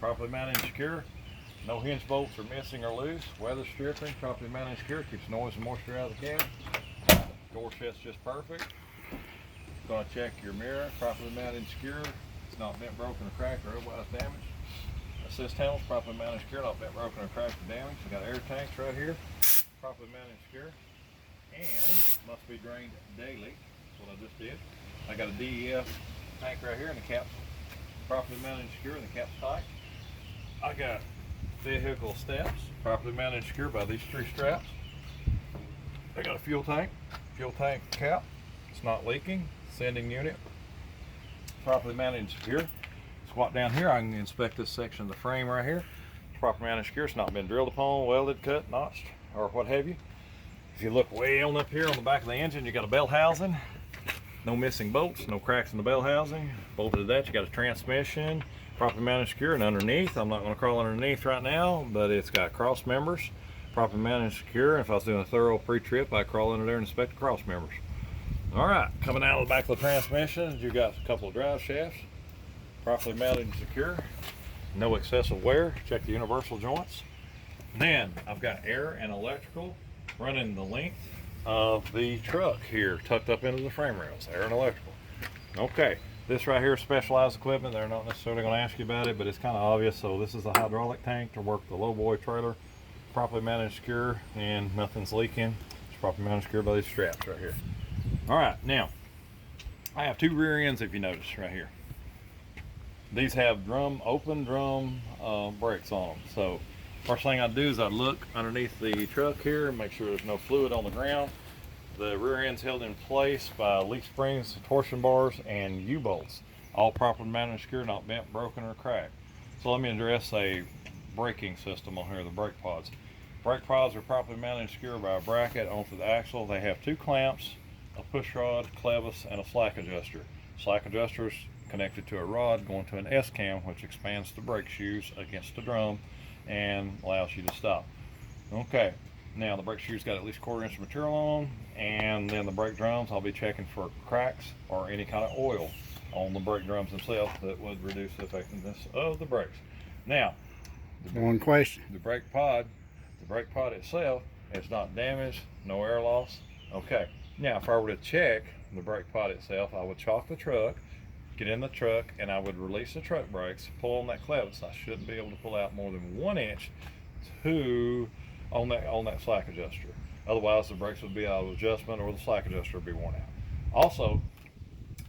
properly mounted and secure. No hinge bolts are missing or loose. Weather stripping, properly mounted and secure, keeps noise and moisture out of the cab. Door set's just perfect. Going to check your mirror, properly mounted and secure. It's not bent, broken, or cracked, or otherwise damaged. Assist handles, properly mounted and secure, not bent, broken, or cracked, or damaged. We got air tanks right here, properly mounted and secure, and must be drained daily. That's what I just did. I got a DEF tank right here, and the cap's properly mounted and secure, and the cap's tight. I got vehicle steps, properly mounted and secure by these 3 straps. I got a fuel tank cap. It's not leaking. Sending unit, properly mounted and secure. Squat down here, I can inspect this section of the frame right here. It's properly mounted and secure. It's not been drilled upon, welded, cut, notched, or what have you. If you look way on up here on the back of the engine, you got a belt housing. No missing bolts, no cracks in the belt housing. Bolted to that, you got a transmission, properly mounted and secure, and underneath, I'm not going to crawl underneath right now, but it's got cross members, properly mounted and secure. If I was doing a thorough pre-trip, I'd crawl under there and inspect the cross members. All right, coming out of the back of the transmission, you got a couple of drive shafts, properly mounted and secure, no excessive wear. Check the universal joints. Then I've got air and electrical running the length of the truck here, tucked up into the frame rails, air and electrical. Okay, this right here is specialized equipment. They're not necessarily going to ask you about it, but it's kind of obvious. So this is a hydraulic tank to work the lowboy trailer, properly mounted and secure, and nothing's leaking. It's properly mounted and secure by these straps right here. All right, now I have 2 rear ends, if you notice right here. These have open drum brakes on them. So first thing I do is I look underneath the truck here and make sure there's no fluid on the ground. The rear end's held in place by leaf springs, torsion bars, and U-bolts, all properly mounted and secure, not bent, broken, or cracked. So let me address a braking system on here, the brake pods. Brake pods are properly mounted and secure by a bracket onto the axle. They have 2 clamps, a push rod, clevis, and a slack adjuster. Slack adjuster is connected to a rod going to an S-cam, which expands the brake shoes against the drum and allows you to stop. Okay, now the brake shoes got at least 1/4 inch of material on them, and then the brake drums, I'll be checking for cracks or any kind of oil on the brake drums themselves that would reduce the effectiveness of the brakes. Now, One question. the brake pod itself is not damaged, no air loss. Okay. Now, if I were to check the brake pod itself, I would chalk the truck, get in the truck, and I would release the truck brakes, pull on that clevis. I shouldn't be able to pull out more than 1 inch on that slack adjuster. Otherwise, the brakes would be out of adjustment or the slack adjuster would be worn out. Also,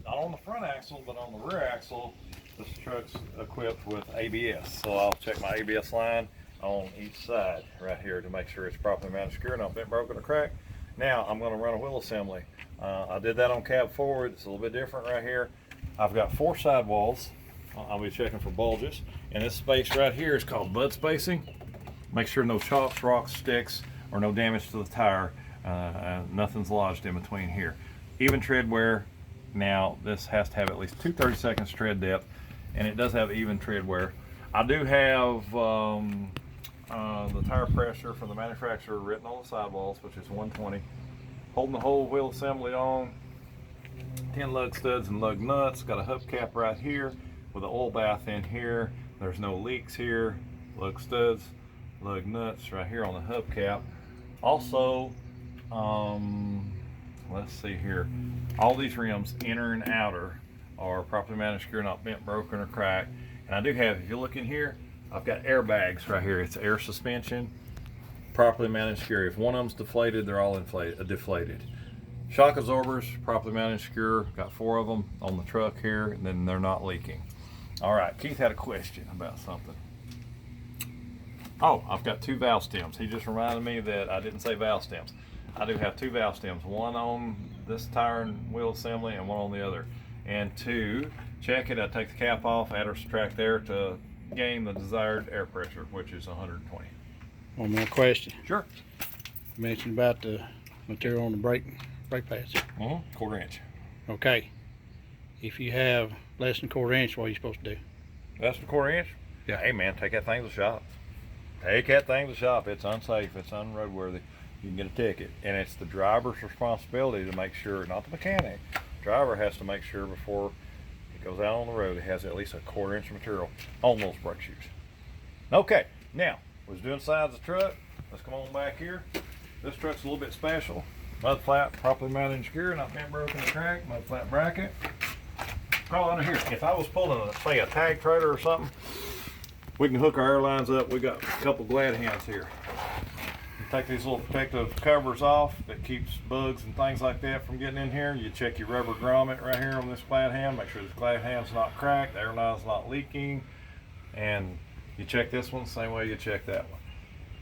not on the front axle, but on the rear axle, this truck's equipped with ABS. So I'll check my ABS line on each side right here to make sure it's properly mounted, secure, not bent, broken, or cracked. Now I'm going to run a wheel assembly. I did that on cab forward. It's a little bit different right here. I've got 4 sidewalls. I'll be checking for bulges. And this space right here is called bud spacing. Make sure no chalks, rocks, sticks, or no damage to the tire. Nothing's lodged in between here. Even tread wear. Now this has to have at least 2 30-second tread depth, and it does have even tread wear. I do have the tire pressure from the manufacturer written on the sidewalls, which is 120. Holding the whole wheel assembly on, 10 lug studs and lug nuts. Got a hubcap right here with an oil bath in here. There's no leaks here. Lug studs, lug nuts right here on the hubcap. Also, let's see here. All these rims, inner and outer, are properly mounted, secure, not bent, broken, or cracked. And I do have, if you look in here, I've got airbags right here. It's air suspension, properly mounted, secure. If one of them's deflated, they're all deflated. Shock absorbers, properly mounted, secure. Got 4 of them on the truck here, and then they're not leaking. All right, Keith had a question about something. Oh, I've got 2 valve stems. He just reminded me that I didn't say valve stems. I do have 2 valve stems, one on this tire and wheel assembly and one on the other. And to check it, I take the cap off, add or subtract air to gain the desired air pressure, which is 120. One more question. Sure. You mentioned about the material on the brake pads. 1/4 inch. Okay. If you have less than 1/4 inch, what are you supposed to do? Less than 1/4 inch? Yeah. Hey man, take that thing to the shop. Take that thing to the shop. It's unsafe. It's unroadworthy. You can get a ticket. And it's the driver's responsibility to make sure, not the mechanic. The driver has to make sure before it goes out on the road, it has at least 1/4 inch of material on those brake shoes. Okay, now, we was doing sides of the truck. Let's come on back here. This truck's a little bit special. Mud flap, properly mounted and secure, not bent, broken, or cracked. Mud flap bracket. Crawl under here. If I was pulling, say, a tag trailer or something, we can hook our airlines up. We got a couple glad hands here. You take these little protective covers off that keeps bugs and things like that from getting in here. You check your rubber grommet right here on this glad hand. Make sure this glad hand's not cracked, the airline's not leaking, and you check this one the same way you check that one.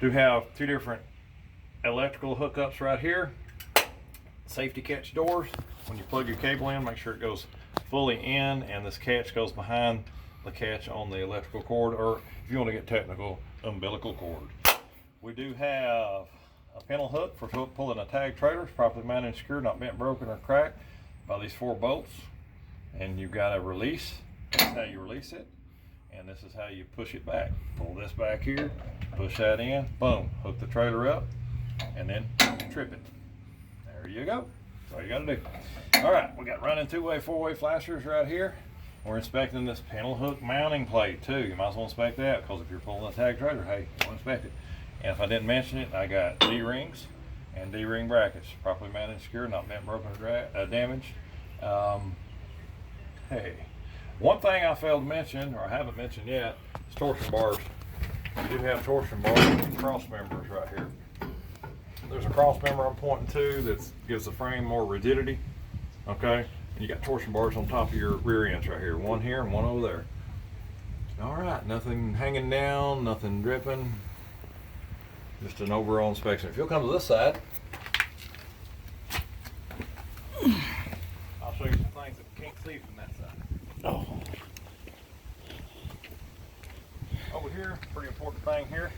Do have two different electrical hookups right here. Safety catch doors. When you plug your cable in, make sure it goes fully in, and this catch goes behind the catch on the electrical cord, or if you want to get technical, umbilical cord. We do have a pintle hook for pulling a tag trailer. It's properly mounted and secure, not bent, broken, or cracked by these 4 bolts. And you've got a release. That's how you release it. And this is how you push it back. Pull this back here, push that in, boom, hook the trailer up, and then trip it. There you go. That's all you gotta do. All right, we got running 2-way, 4-way flashers right here. We're inspecting this pintle hook mounting plate too. You might as well inspect that, because if you're pulling a tag trailer, hey, we'll inspect it. And if I didn't mention it, I got D-rings and D-ring brackets, properly mounted and secure, not bent, broken, or damaged. Hey, one thing I failed to mention, or I haven't mentioned yet, is torsion bars. You do have torsion bars and cross members right here. There's a cross member I'm pointing to that gives the frame more rigidity, okay? And you got torsion bars on top of your rear ends right here. One here and one over there. All right, nothing hanging down, nothing dripping. Just an overall inspection. If you'll come to this side, I'll show you some things that we can't see from that side. Oh. Over here, pretty important thing here.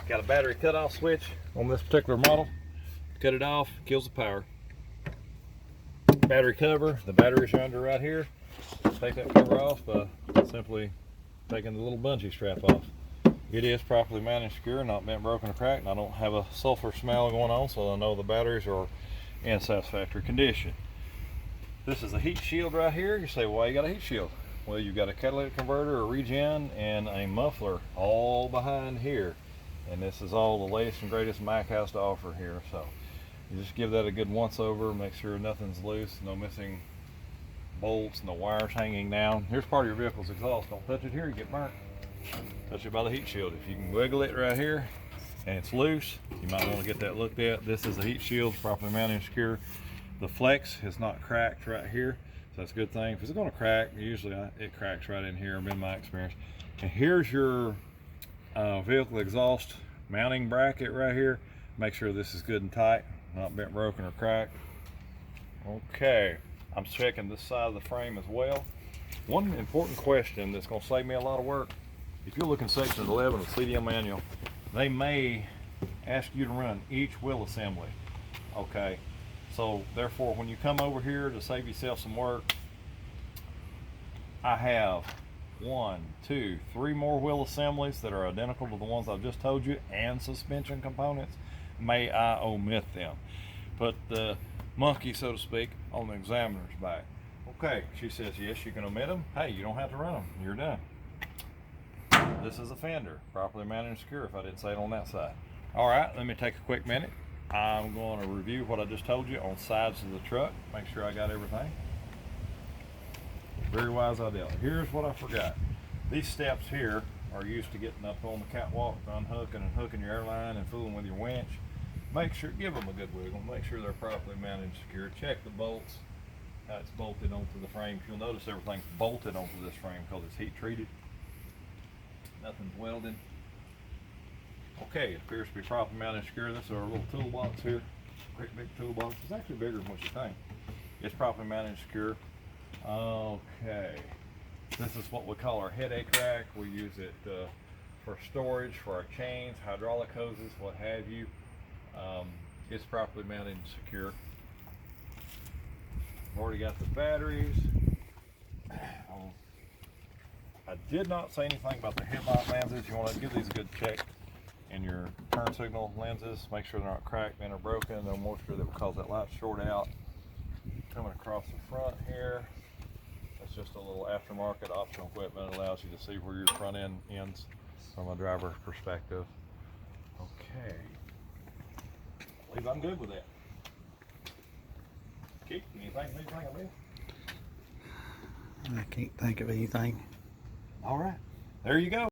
Got a battery cutoff switch on this particular model. Cut it off, kills the power. Battery cover, the batteries are under right here. Take that cover off by simply taking the little bungee strap off. It is properly mounted and secure, not bent, broken, or cracked, and I don't have a sulfur smell going on, so I know the batteries are in satisfactory condition. This is a heat shield right here. You say, why you got a heat shield? Well, you've got a catalytic converter, a regen, and a muffler all behind here. And this is all the latest and greatest Mack has to offer here. So you just give that a good once over, make sure nothing's loose, no missing bolts, no wires hanging down. Here's part of your vehicle's exhaust. Don't touch it here, you get burnt. Touch it by the heat shield. If you can wiggle it right here and it's loose, you might want to get that looked at. This is a heat shield, properly mounted and secure. The flex is not cracked right here, so that's a good thing. If it's going to crack, usually it cracks right in here, in my experience. And here's your vehicle exhaust mounting bracket right here. Make sure this is good and tight, not bent, broken, or cracked. Okay, I'm checking this side of the frame as well. One important question that's going to save me a lot of work. If you look in section 11 of the CDL manual, they may ask you to run each wheel assembly. Okay, so therefore when you come over here to save yourself some work, I have 1, 2, 3 more wheel assemblies that are identical to the ones I've just told you, and suspension components. May I omit them? Put the monkey, so to speak, on the examiner's back. Okay, she says yes, you can omit them. Hey, you don't have to run them. You're done. This is a fender, properly mounted and secure, if I didn't say it on that side. All right, let me take a quick minute. I'm going to review what I just told you on sides of the truck, make sure I got everything. Very wise idea. Here's what I forgot. These steps here are used to getting up on the catwalk, unhooking and hooking your airline and fooling with your winch. Make sure, give them a good wiggle, make sure they're properly mounted and secure. Check the bolts, how it's bolted onto the frame. You'll notice everything's bolted onto this frame because it's heat treated. Nothing's welded. Okay, it appears to be properly mounted and secure. This is our little toolbox here. Great big toolbox. It's actually bigger than what you think. It's properly mounted and secure. Okay, this is what we call our headache rack. We use it for storage for our chains, hydraulic hoses, what have you. It's properly mounted and secure. I've already got the batteries. I did not say anything about the headlight lenses. You want to give these a good check in your turn signal lenses. Make sure they're not cracked, bent, or broken. No moisture that will cause that light to short out. Coming across the front here, that's just a little aftermarket optional equipment. It allows you to see where your front end ends. from a driver's perspective. Okay. I believe I'm good with that. Keith, anything of this? I can't think of anything. All right. There you go.